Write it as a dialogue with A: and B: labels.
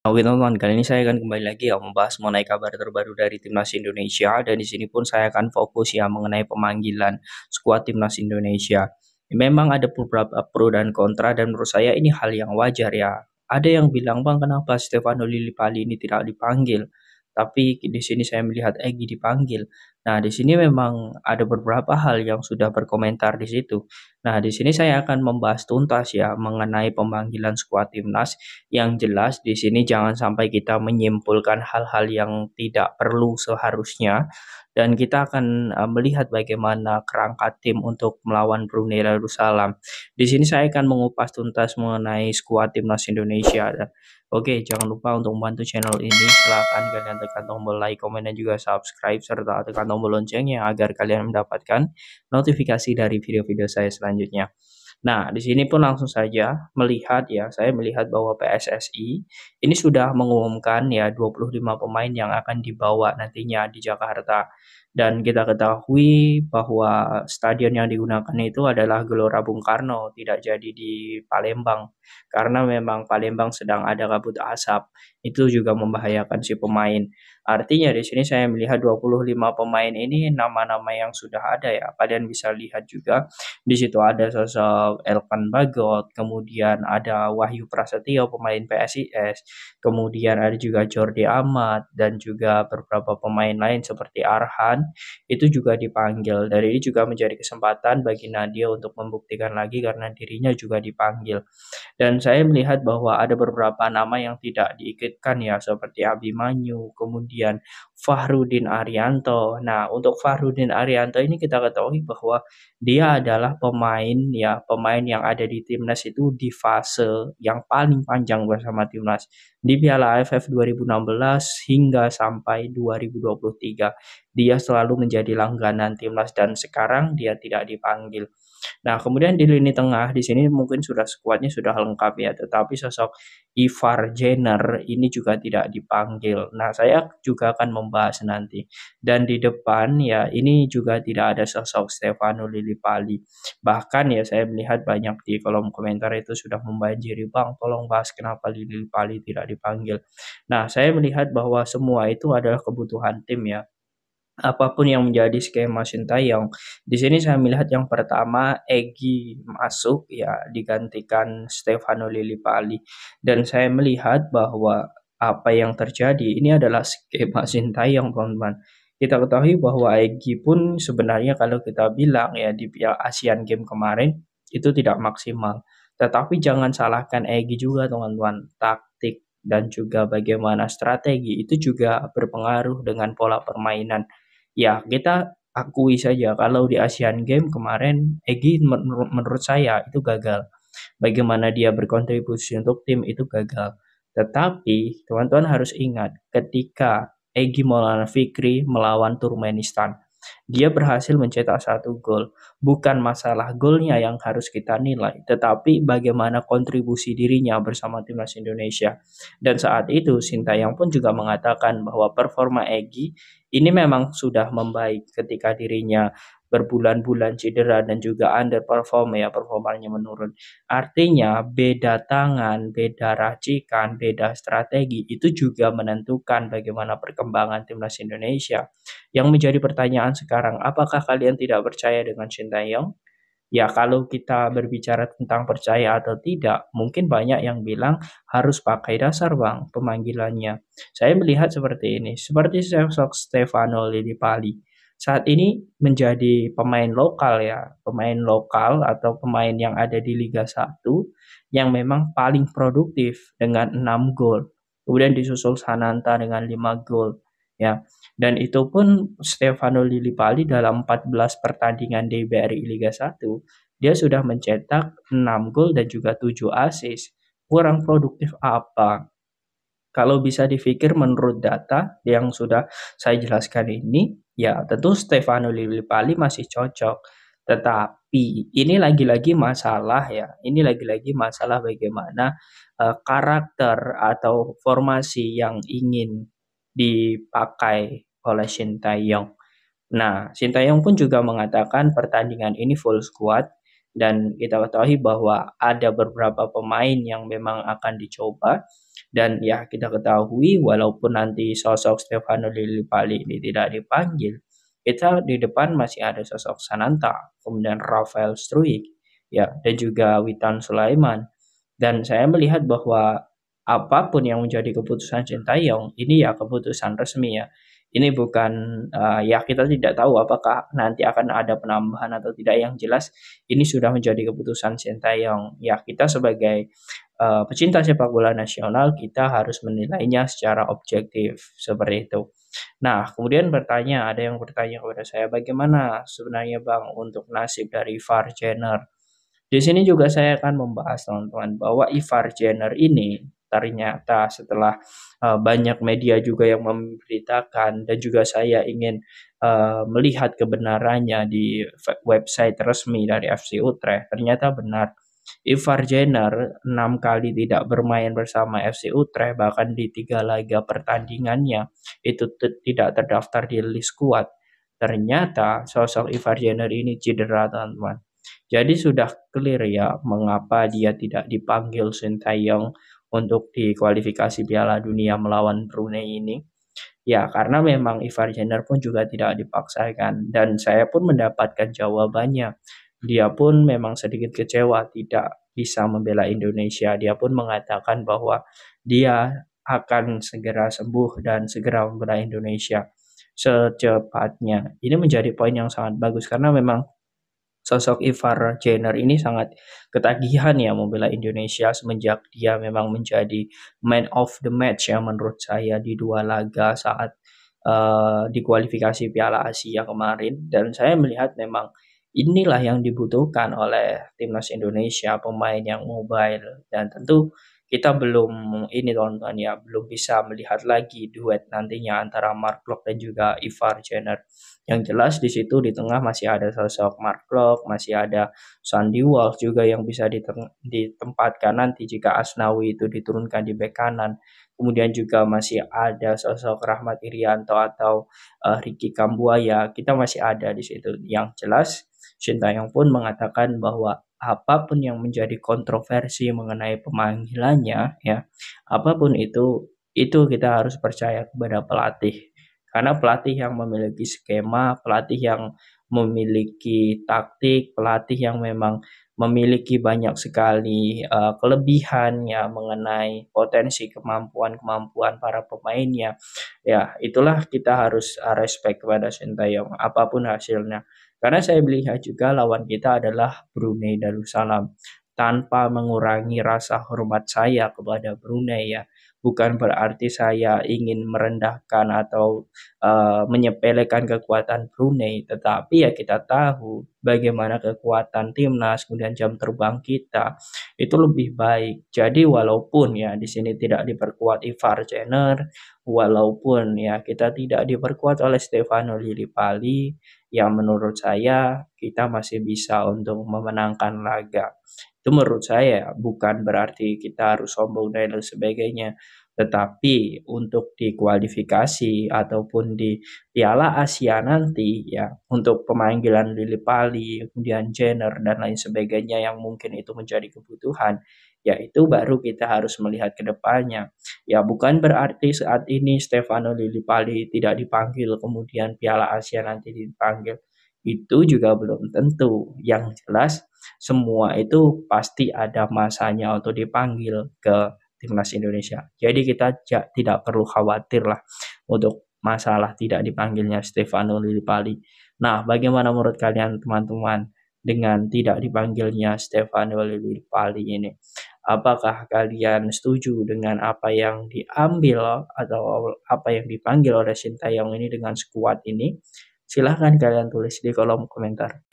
A: Oke teman-teman, kali ini saya akan kembali lagi ya membahas mengenai kabar terbaru dari Timnas Indonesia dan di sini pun saya akan fokus ya mengenai pemanggilan skuad Timnas Indonesia. Memang ada beberapa pro dan kontra dan menurut saya ini hal yang wajar ya. Ada yang bilang, "Bang, kenapa Stefano Lillipali ini tidak dipanggil?" Tapi di sini saya melihat Egy dipanggil. Nah, di sini memang ada beberapa hal yang sudah berkomentar di situ. Nah, di sini saya akan membahas tuntas ya mengenai pemanggilan skuad Timnas. Yang jelas di sini jangan sampai kita menyimpulkan hal-hal yang tidak perlu seharusnya dan kita akan melihat bagaimana kerangka tim untuk melawan Brunei Darussalam. Di sini saya akan mengupas tuntas mengenai skuad Timnas Indonesia. Oke, jangan lupa untuk membantu channel ini. Silahkan kalian tekan tombol like, komen, dan juga subscribe serta tekan tombol loncengnya agar kalian mendapatkan notifikasi dari video-video saya selanjutnya. Nah, di sini pun langsung saja melihat ya, saya melihat bahwa PSSI ini sudah mengumumkan ya 25 pemain yang akan dibawa nantinya di Jakarta. Dan kita ketahui bahwa stadion yang digunakan itu adalah Gelora Bung Karno, tidak jadi di Palembang. Karena memang Palembang sedang ada kabut asap, itu juga membahayakan si pemain. Artinya di sini saya melihat 25 pemain ini nama-nama yang sudah ada ya. Kalian bisa lihat juga di situ ada sosok Elkan Bagot, kemudian ada Wahyu Prasetyo pemain PSIS, kemudian ada juga Jordi Amat dan juga beberapa pemain lain seperti Arhan itu juga dipanggil. Dari ini juga menjadi kesempatan bagi Nadia untuk membuktikan lagi karena dirinya juga dipanggil. Dan saya melihat bahwa ada beberapa nama yang tidak diikutkan ya seperti Abimanyu, kemudian Fahrudin Arianto. Nah, untuk Fahrudin Arianto ini kita ketahui bahwa dia adalah pemain yang ada di timnas itu di fase yang paling panjang bersama timnas di Piala AFF 2016 hingga sampai 2023. Dia selalu menjadi langganan timnas dan sekarang dia tidak dipanggil. Nah, kemudian di lini tengah di sini mungkin sudah skuadnya sudah lengkap ya, tetapi sosok Ivar Jenner ini juga tidak dipanggil. Nah, saya juga akan membahas nanti. Dan di depan ya ini juga tidak ada sosok Stefano Lillipali. Bahkan ya saya melihat banyak di kolom komentar itu sudah membanjiri, "Bang, tolong bahas kenapa Lillipali tidak dipanggil." Nah, saya melihat bahwa semua itu adalah kebutuhan tim ya. Apapun yang menjadi skema Sintayong, di sini saya melihat yang pertama Egy masuk ya digantikan Stefano Lillipali dan saya melihat bahwa apa yang terjadi ini adalah skema Sintayong teman-teman. Kita ketahui bahwa Egy pun sebenarnya kalau kita bilang ya di Piala Asian Games kemarin itu tidak maksimal. Tetapi jangan salahkan Egy juga teman-teman. Taktik dan juga bagaimana strategi itu juga berpengaruh dengan pola permainan. Ya, kita akui saja kalau di Asian Games kemarin Egy menurut saya itu gagal. Bagaimana dia berkontribusi untuk tim itu gagal. Tetapi teman-teman harus ingat ketika Egy Maulana Fikri melawan Turkmenistan, dia berhasil mencetak satu gol. Bukan masalah golnya yang harus kita nilai, tetapi bagaimana kontribusi dirinya bersama timnas Indonesia. Dan saat itu Sintayong pun juga mengatakan bahwa performa Egy ini memang sudah membaik ketika dirinya berbulan-bulan cedera dan juga underperform ya performanya menurun. Artinya beda tangan, beda racikan, beda strategi itu juga menentukan bagaimana perkembangan timnas Indonesia. Yang menjadi pertanyaan sekarang, apakah kalian tidak percaya dengan Sintayong? Ya, kalau kita berbicara tentang percaya atau tidak, mungkin banyak yang bilang harus pakai dasar, Bang, pemanggilannya. Saya melihat seperti ini, seperti sosok Stefano Lillipali. Saat ini menjadi pemain lokal ya, pemain lokal atau pemain yang ada di Liga 1 yang memang paling produktif dengan 6 gol. Kemudian disusul Sananta dengan 5 gol. Ya, dan itu pun Stefano Lillipali dalam 14 pertandingan di BRI Liga 1, dia sudah mencetak 6 gol dan juga 7 assist. Kurang produktif apa? Kalau bisa dipikir menurut data yang sudah saya jelaskan ini, ya tentu Stefano Lillipali masih cocok. Tetapi ini lagi-lagi masalah ya, ini lagi-lagi masalah bagaimana karakter atau formasi yang ingin dipakai oleh Sintayong. Nah, Sintayong pun juga mengatakan pertandingan ini full squad dan kita ketahui bahwa ada beberapa pemain yang memang akan dicoba. Dan ya kita ketahui walaupun nanti sosok Stefano Lillipali ini tidak dipanggil, kita di depan masih ada sosok Sananta, kemudian Rafael Struijk, ya, dan juga Witan Sulaiman. Dan saya melihat bahwa apapun yang menjadi keputusan Sintayong, ini ya keputusan resmi ya. Ini bukan, ya kita tidak tahu apakah nanti akan ada penambahan atau tidak, yang jelas ini sudah menjadi keputusan Sintayong. Ya kita sebagai, pecinta sepak bola nasional, kita harus menilainya secara objektif, seperti itu. Nah, kemudian ada yang bertanya kepada saya, "Bagaimana sebenarnya Bang untuk nasib dari VAR Jenner?" Di sini juga saya akan membahas teman-teman bahwa Ivar Jenner ini ternyata setelah, banyak media juga yang memberitakan dan juga saya ingin, melihat kebenarannya di website resmi dari FC Utrecht, ternyata benar. Ivar Jenner 6 kali tidak bermain bersama FC Utrecht, bahkan di 3 laga pertandingannya itu tidak terdaftar di list squad. Ternyata sosok Ivar Jenner ini cedera, teman-teman. Jadi sudah clear ya mengapa dia tidak dipanggil Sintayong untuk di kualifikasi Piala Dunia melawan Brunei ini. Ya karena memang Ivar Jenner pun juga tidak dipaksakan dan saya pun mendapatkan jawabannya. Dia pun memang sedikit kecewa tidak bisa membela Indonesia. Dia pun mengatakan bahwa dia akan segera sembuh dan segera membela Indonesia secepatnya. Ini menjadi poin yang sangat bagus karena memang sosok Ivar Jenner ini sangat ketagihan ya membela Indonesia semenjak dia memang menjadi man of the match ya menurut saya di 2 laga saat, di kualifikasi Piala Asia kemarin, dan saya melihat memang inilah yang dibutuhkan oleh timnas Indonesia, pemain yang mobile, dan tentu kita belum ini teman-teman ya, belum bisa melihat lagi duet nantinya antara Mark Klok dan juga Ivar Jenner. Yang jelas di situ di tengah masih ada sosok Mark Klok, masih ada Sandy Walsh juga yang bisa ditempatkan nanti jika Asnawi itu diturunkan di bek kanan. Kemudian juga masih ada sosok Rahmat Irianto atau, Ricky Kambuaya, kita masih ada di situ. Yang jelas Sintayong pun mengatakan bahwa apapun yang menjadi kontroversi mengenai pemanggilannya ya, apapun itu kita harus percaya kepada pelatih. Karena pelatih yang memiliki skema, pelatih yang memiliki taktik, pelatih yang memang memiliki banyak sekali, kelebihan ya mengenai potensi kemampuan-kemampuan para pemainnya. Ya itulah kita harus, respect kepada Sintayong apapun hasilnya. Karena saya melihat juga lawan kita adalah Brunei Darussalam. Tanpa mengurangi rasa hormat saya kepada Brunei ya, bukan berarti saya ingin merendahkan atau, menyepelekan kekuatan Brunei, tetapi ya kita tahu bagaimana kekuatan timnas, kemudian jam terbang kita, itu lebih baik. Jadi walaupun ya di sini tidak diperkuat Ivar Jenner, walaupun ya kita tidak diperkuat oleh Stefano Lillipali, yang menurut saya kita masih bisa untuk memenangkan laga. Itu menurut saya, bukan berarti kita harus sombong dan lain sebagainya. Tetapi untuk di kualifikasi ataupun di Piala Asia nanti ya, untuk pemanggilan Lillipali, kemudian Jenner dan lain sebagainya yang mungkin itu menjadi kebutuhan, ya itu baru kita harus melihat ke depannya. Ya bukan berarti saat ini Stefano Lillipali tidak dipanggil, kemudian Piala Asia nanti dipanggil. Itu juga belum tentu. Yang jelas semua itu pasti ada masanya untuk dipanggil ke timnas Indonesia. Jadi kita tidak perlu khawatir lah untuk masalah tidak dipanggilnya Stefano Lillipali. Nah, bagaimana menurut kalian teman-teman dengan tidak dipanggilnya Stefano Lillipali ini? Apakah kalian setuju dengan apa yang diambil atau apa yang dipanggil oleh Sintayong ini dengan skuad ini? Silahkan kalian tulis di kolom komentar.